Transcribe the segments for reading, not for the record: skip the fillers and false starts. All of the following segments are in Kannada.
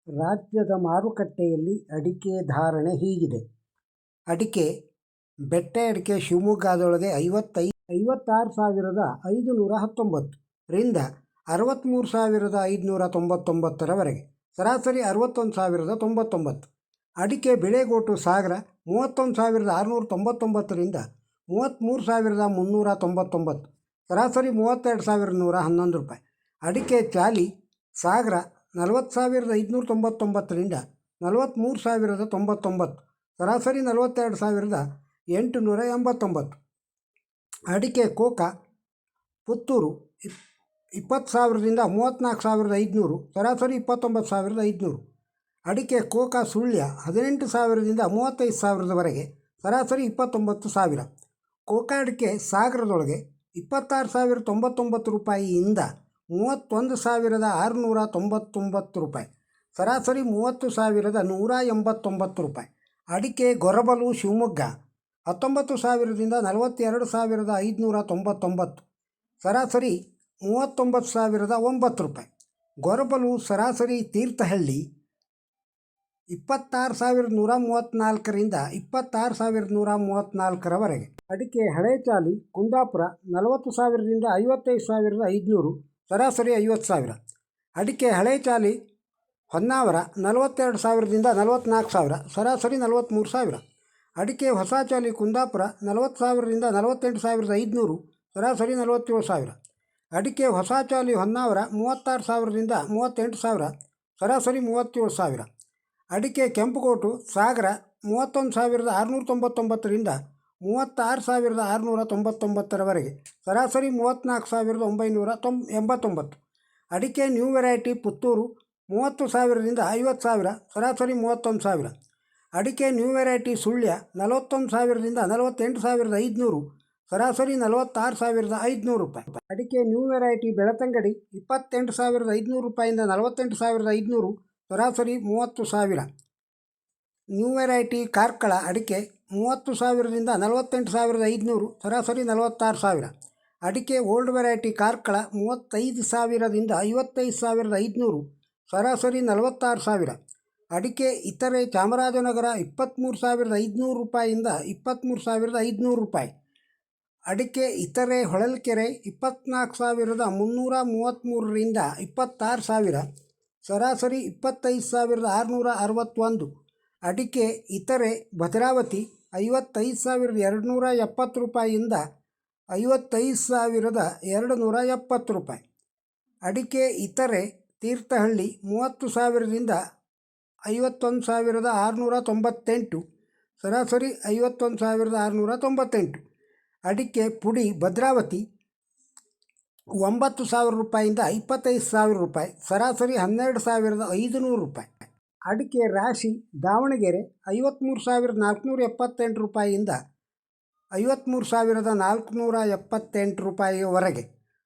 ರಾಜ್ಯದ ಮಾರುಕಟ್ಟೆಯಲ್ಲಿ ಅಡಿಕೆ ಧಾರಣೆ ಹೀಗಿದೆ. ಅಡಿಕೆ ಬೆಟ್ಟೆ ಅಡಿಕೆ ಶಿವಮೊಗ್ಗದೊಳಗೆ 56,519 ರಿಂದ 63,599ರವರೆಗೆ, ಸರಾಸರಿ 61,099. ಅಡಿಕೆ ಬಿಳೆಗೋಟು ಸಾಗರ 31,699 ರಿಂದ 33,399, ಸರಾಸರಿ 32,111 ರೂಪಾಯಿ. ಅಡಿಕೆ ಚಾಲಿ ಸಾಗರ 40,599 ರಿಂದ 43,099, ಸರಾಸರಿ 42,889. ಅಡಿಕೆ ಕೋಕ ಪುತ್ತೂರು 20,000ರಿಂದ 34,500, ಸರಾಸರಿ 29,500. ಅಡಿಕೆ ಕೋಕ ಸುಳ್ಯ 18,000ರಿಂದ 35,000ವರೆಗೆ, ಸರಾಸರಿ 29,000. ಕೋಕ ಅಡಿಕೆ ಸಾಗರದೊಳಗೆ 26,099 ರೂಪಾಯಿಯಿಂದ 31,699 ರೂಪಾಯಿ, ಸರಾಸರಿ 30,189 ರೂಪಾಯಿ. ಅಡಿಕೆ ಗೊರಬಲು ಶಿವಮೊಗ್ಗ 19,000ರಿಂದ 42,599, ಸರಾಸರಿ 39,009 ರೂಪಾಯಿ. ಗೊರಬಲು ಸರಾಸರಿ ತೀರ್ಥಹಳ್ಳಿ 26,134ರಿಂದ 26,134ರವರೆಗೆ. ಅಡಿಕೆ ಹಳೆ ಚಾಲಿ ಕುಂದಾಪುರ 40,000ರಿಂದ 55,500, ಸರಾಸರಿ 50,000. ಅಡಿಕೆ ಹಳೆ ಚಾಲಿ ಹೊನ್ನಾವರ 42,000ರಿಂದ 44,000, ಸರಾಸರಿ 43,000. ಅಡಿಕೆ ಹೊಸ ಚಾಲಿ ಕುಂದಾಪುರ 40,000ರಿಂದ 48,500, ಸರಾಸರಿ 47,000. ಅಡಿಕೆ ಹೊಸ ಚಾಲಿ ಹೊನ್ನಾವರ 36,000ರಿಂದ 38,000, ಸರಾಸರಿ 37,000. ಅಡಿಕೆ ಕೆಂಪುಗೋಟು ಸಾಗರ 31,699ರಿಂದ 36,699ರವರೆಗೆ, ಸರಾಸರಿ 34,989. ಅಡಿಕೆ ನ್ಯೂ ವೆರೈಟಿ ಪುತ್ತೂರು 30,000ರಿಂದ 50,000, ಸರಾಸರಿ 31,000. ಅಡಿಕೆ ನ್ಯೂ ವೆರೈಟಿ ಸುಳ್ಯ 41,000ರಿಂದ 48,500, ಸರಾಸರಿ 46,500 ರೂಪಾಯಿ. ಅಡಿಕೆ ನ್ಯೂ ವೆರೈಟಿ ಬೆಳತಂಗಡಿ 28,500 ರೂಪಾಯಿಂದ 48,500, ಸರಾಸರಿ 30,000. ನ್ಯೂ ವೆರೈಟಿ ಕಾರ್ಕಳ ಅಡಿಕೆ 30,000ರಿಂದ 48,500, ಸರಾಸರಿ 46,000. ಅಡಿಕೆ ಓಲ್ಡ್ ವೆರೈಟಿ ಕಾರ್ಕಳ 35,000ದಿಂದ 55,500, ಸರಾಸರಿ 46,000. ಅಡಿಕೆ ಇತರೆ ಚಾಮರಾಜನಗರ 23,500 ರೂಪಾಯಿಂದ 23,500 ರೂಪಾಯಿ. ಅಡಿಕೆ ಇತರೆ ಹೊಳಲ್ಕೆರೆ 24,333ರಿಂದ 26,000, ಸರಾಸರಿ 25,661. ಅಡಿಕೆ ಇತರೆ ಭದ್ರಾವತಿ 55,270 ರೂಪಾಯಿಯಿಂದ 55,270 ರೂಪಾಯಿ. ಅಡಿಕೆ ಇತರೆ ತೀರ್ಥಹಳ್ಳಿ 30,000ರಿಂದ 51,698, ಸರಾಸರಿ 51,698. ಅಡಿಕೆ ಪುಡಿ ಭದ್ರಾವತಿ 9,000 ರೂಪಾಯಿಂದ 25,000 ರೂಪಾಯಿ, ಸರಾಸರಿ 12,500 ರೂಪಾಯಿ. ಅಡಿಕೆ ರಾಶಿ ದಾವಣಗೆರೆ 53,478 ರೂಪಾಯಿಯಿಂದ 53,478 ರೂಪಾಯಿವರೆಗೆ.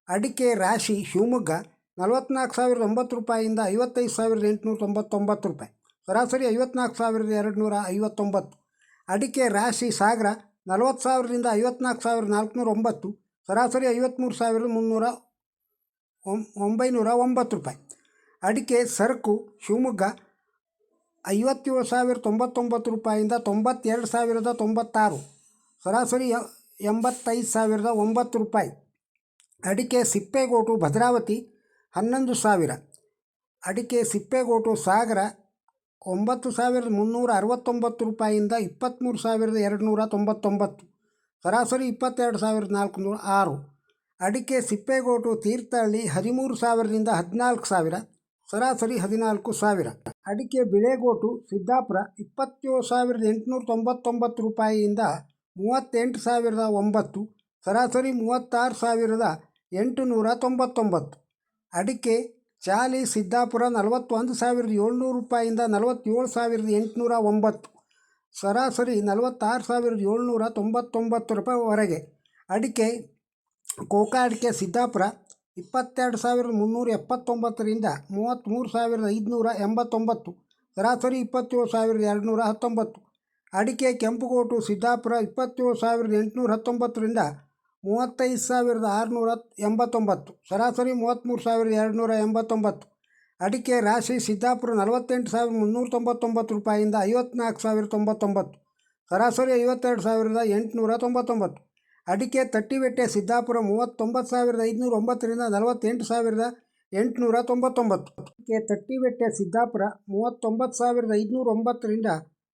ಅಡಿಕೆ ರಾಶಿ ಶಿವಮೊಗ್ಗ 44,009 ರೂಪಾಯಿಯಿಂದ 55,899 ರೂಪಾಯಿ, ಸರಾಸರಿ 54,259. ಅಡಿಕೆ ರಾಶಿ ಸಾಗರ 40,000ರಿಂದ 54,409, ಸರಾಸರಿ 53,909 ರೂಪಾಯಿ. ಅಡಿಕೆ ಸರಕು ಶಿವಮೊಗ್ಗ 57,099 ರೂಪಾಯಿಯಿಂದ 92,096, ಸರಾಸರಿ 85,009 ರೂಪಾಯಿ. ಅಡಿಕೆ ಸಿಪ್ಪೆಗೋಟು ಭದ್ರಾವತಿ 11,000. ಅಡಿಕೆ ಸಿಪ್ಪೆಗೋಟು ಸಾಗರ 9,369 ರೂಪಾಯಿಯಿಂದ 23,299, ಸರಾಸರಿ 22,406. ಅಡಿಕೆ ಸಿಪ್ಪೆಗೋಟು ತೀರ್ಥಹಳ್ಳಿ 13,000ರಿಂದ 14,000, ಸರಾಸರಿ 14,000. ಅಡಿಕೆ ಬಿಳೆಗೋಟು ಸಿದ್ದಾಪುರ 27,899 ರೂಪಾಯಿಯಿಂದ 38,009, ಸರಾಸರಿ 36,899. ಅಡಿಕೆ ಚಾಲಿ ಸಿದ್ದಾಪುರ 41,700 ರೂಪಾಯಿಯಿಂದ 47,809, ಸರಾಸರಿ 46,799 ರೂಪಾಯಿವರೆಗೆ. ಅಡಿಕೆ ಕೋಕ ಅಡಿಕೆ ಸಿದ್ದಾಪುರ 22,379ರಿಂದ 33,589, ಸರಾಸರಿ 27,219. ಅಡಿಕೆ ಕೆಂಪುಗೋಟು ಸಿದ್ದಾಪುರ 27,819ರಿಂದ 35,689, ಸರಾಸರಿ 33,289. ಅಡಿಕೆ ರಾಶಿ ಸಿದ್ದಾಪುರ 48,399 ರೂಪಾಯಿಯಿಂದ 54,099, ಸರಾಸರಿ 52,899. ಅಡಿಕೆ ತಟ್ಟಿಬೆಟ್ಟೆ ಸಿದ್ದಾಪುರ 39,509ರಿಂದ 48,899. ಅಡಿಕೆ ತಟ್ಟಿಬೆಟ್ಟೆ ಸಿದ್ದಾಪುರ 39,509ರಿಂದ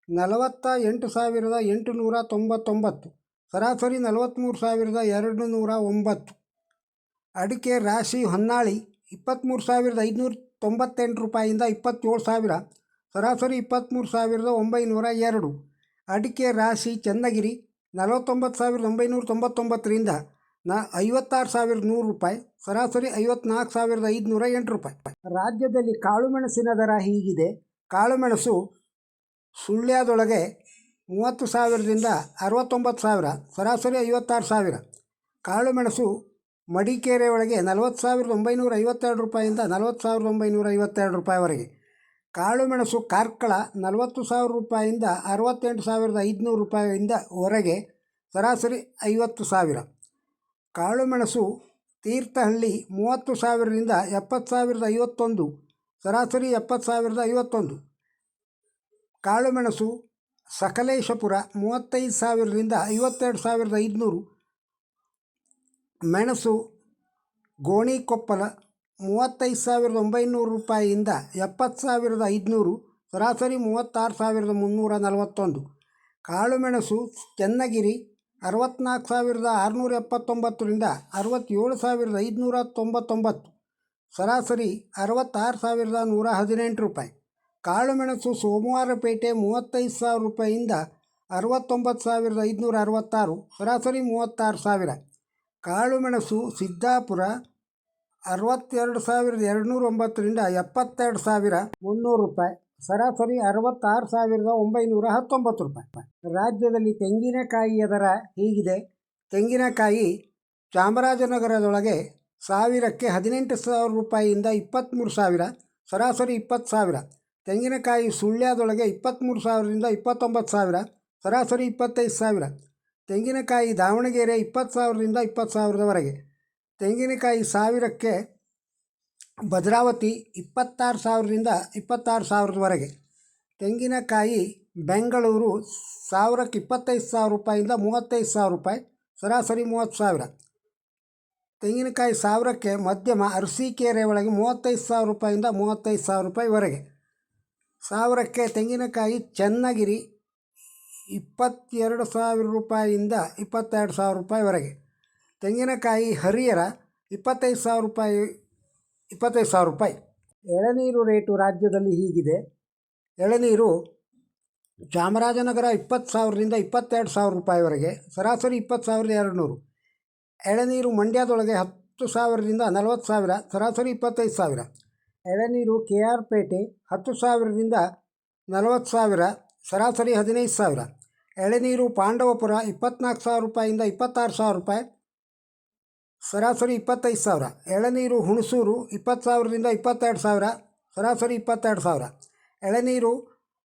48,899, ಸರಾಸರಿ 43,209. ಅಡಿಕೆ ರಾಶಿ ಹೊನ್ನಾಳಿ 23,598 ರೂಪಾಯಿಯಿಂದ 27,000, ಸರಾಸರಿ 23,902. ಅಡಿಕೆ ರಾಶಿ ಚನ್ನಗಿರಿ 49,999ರಿಂದ 56,100 ರೂಪಾಯಿ, ಸರಾಸರಿ 54,508 ರೂಪಾಯಿ. ರಾಜ್ಯದಲ್ಲಿ ಕಾಳುಮೆಣಸಿನ ದರ ಹೀಗಿದೆ. ಕಾಳುಮೆಣಸು ಸುಳ್ಯದೊಳಗೆ 30,000ರಿಂದ 69,000, ಸರಾಸರಿ 56,000. ಕಾಳುಮೆಣಸು ಮಡಿಕೇರಿ ಒಳಗೆ 40,952 ರೂಪಾಯಿಯಿಂದ 40,952 ರೂಪಾಯಿವರೆಗೆ. ಕಾಳುಮೆಣಸು ಕಾರ್ಕಳ 40,000 ರೂಪಾಯಿಯಿಂದ 68,500 ರೂಪಾಯಿಯಿಂದ ವರೆಗೆ, ಸರಾಸರಿ 50,000. ಕಾಳುಮೆಣಸು ತೀರ್ಥಹಳ್ಳಿ 30,000ರಿಂದ 70,051, ಸರಾಸರಿ 70,051. ಕಾಳುಮೆಣಸು ಸಕಲೇಶಪುರ 35,000ರಿಂದ 52,500. ಮೆಣಸು ಗೋಣಿಕೊಪ್ಪಲ 35,900 ರೂಪಾಯಿಯಿಂದ 70,500, ಸರಾಸರಿ 36,341. ಕಾಳುಮೆಣಸು ಚನ್ನಗಿರಿ 64,679ರಿಂದ 67,599, ಸರಾಸರಿ 66,118 ರೂಪಾಯಿ. ಕಾಳುಮೆಣಸು ಸೋಮವಾರಪೇಟೆ 35,000 ರೂಪಾಯಿಯಿಂದ 69,566, ಸರಾಸರಿ 36,000. ಕಾಳುಮೆಣಸು ಸಿದ್ದಾಪುರ 62,209ರಿಂದ 72,300 ರೂಪಾಯಿ, ಸರಾಸರಿ 66,919 ರೂಪಾಯಿ. ರಾಜ್ಯದಲ್ಲಿ ತೆಂಗಿನಕಾಯಿಯ ದರ ಹೀಗಿದೆ. ತೆಂಗಿನಕಾಯಿ ಚಾಮರಾಜನಗರದೊಳಗೆ 1,000ಕ್ಕೆ 18,000 ರೂಪಾಯಿಯಿಂದ 23,000, ಸರಾಸರಿ 20,000. ತೆಂಗಿನಕಾಯಿ ಸುಳ್ಯದೊಳಗೆ 23,000ರಿಂದ 29,000, ಸರಾಸರಿ 25,000. ತೆಂಗಿನಕಾಯಿ ದಾವಣಗೆರೆ 20,000ರಿಂದ 20,000ವರೆಗೆ. ತೆಂಗಿನಕಾಯಿ 1,000ಕ್ಕೆ ಭದ್ರಾವತಿ 26,000ರಿಂದ 26,000ವರೆಗೆ. ತೆಂಗಿನಕಾಯಿ ಬೆಂಗಳೂರು 1,000ಕ್ಕೆ 25,000 ರೂಪಾಯಿಯಿಂದ 35,000 ರೂಪಾಯಿ, ಸರಾಸರಿ 30,000. ತೆಂಗಿನಕಾಯಿ 1,000ಕ್ಕೆ ಮಧ್ಯಮ ಅರಸೀಕೆರೆ ಒಳಗೆ 35,000 ರೂಪಾಯಿಯಿಂದ 35,000 ರೂಪಾಯಿವರೆಗೆ. 1,000ಕ್ಕೆ ತೆಂಗಿನಕಾಯಿ ಚನ್ನಗಿರಿ 22,000 ರೂಪಾಯಿಯಿಂದ 22,000 ರೂಪಾಯಿವರೆಗೆ. ತೆಂಗಿನಕಾಯಿ ಹರಿಹರ 25,000 ರೂಪಾಯಿ. ಎಳನೀರು ರೇಟು ರಾಜ್ಯದಲ್ಲಿ ಹೀಗಿದೆ. ಎಳನೀರು ಚಾಮರಾಜನಗರ 20,000ರಿಂದ 22,000 ರೂಪಾಯಿವರೆಗೆ, ಸರಾಸರಿ 20,200. ಎಳನೀರು ಮಂಡ್ಯದೊಳಗೆ 10,000ರಿಂದ 40,000, ಸರಾಸರಿ 25,000. ಎಳನೀರು KR ಪೇಟೆ 10,000ರಿಂದ 40,000, ಸರಾಸರಿ 15,000. ಎಳನೀರು ಪಾಂಡವಪುರ 24,000 ರೂಪಾಯಿಯಿಂದ 26,000 ರೂಪಾಯಿ, ಸರಾಸರಿ 25,000. ಎಳನೀರು ಹುಣಸೂರು 20,000ರಿಂದ 22,000, ಸರಾಸರಿ 22,000. ಎಳನೀರು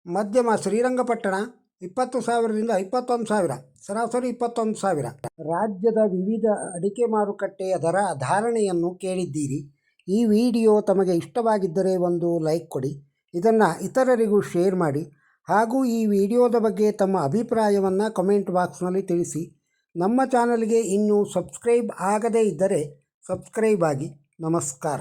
ಮಧ್ಯಮ ಶ್ರೀರಂಗಪಟ್ಟಣ 20,000ರಿಂದ 21,000, ಸರಾಸರಿ 21,000. ರಾಜ್ಯದ ವಿವಿಧ ಅಡಿಕೆ ಮಾರುಕಟ್ಟೆಯ ದರ ಧಾರಣೆಯನ್ನು ಕೇಳಿದ್ದೀರಿ. ಈ ವಿಡಿಯೋ ತಮಗೆ ಇಷ್ಟವಾಗಿದ್ದರೆ ಒಂದು ಲೈಕ್ ಕೊಡಿ, ಇದನ್ನು ಇತರರಿಗೂ ಶೇರ್ ಮಾಡಿ, ಹಾಗೂ ಈ ವಿಡಿಯೋದ ಬಗ್ಗೆ ತಮ್ಮ ಅಭಿಪ್ರಾಯವನ್ನು ಕಮೆಂಟ್ ಬಾಕ್ಸ್ನಲ್ಲಿ ತಿಳಿಸಿ. ನಮ್ಮ ಚಾನಲ್ಗೆ ಇನ್ನೂ ಸಬ್ಸ್ಕ್ರೈಬ್ ಆಗದೇ ಇದ್ದರೆ ಸಬ್ಸ್ಕ್ರೈಬ್ ಆಗಿ. ನಮಸ್ಕಾರ.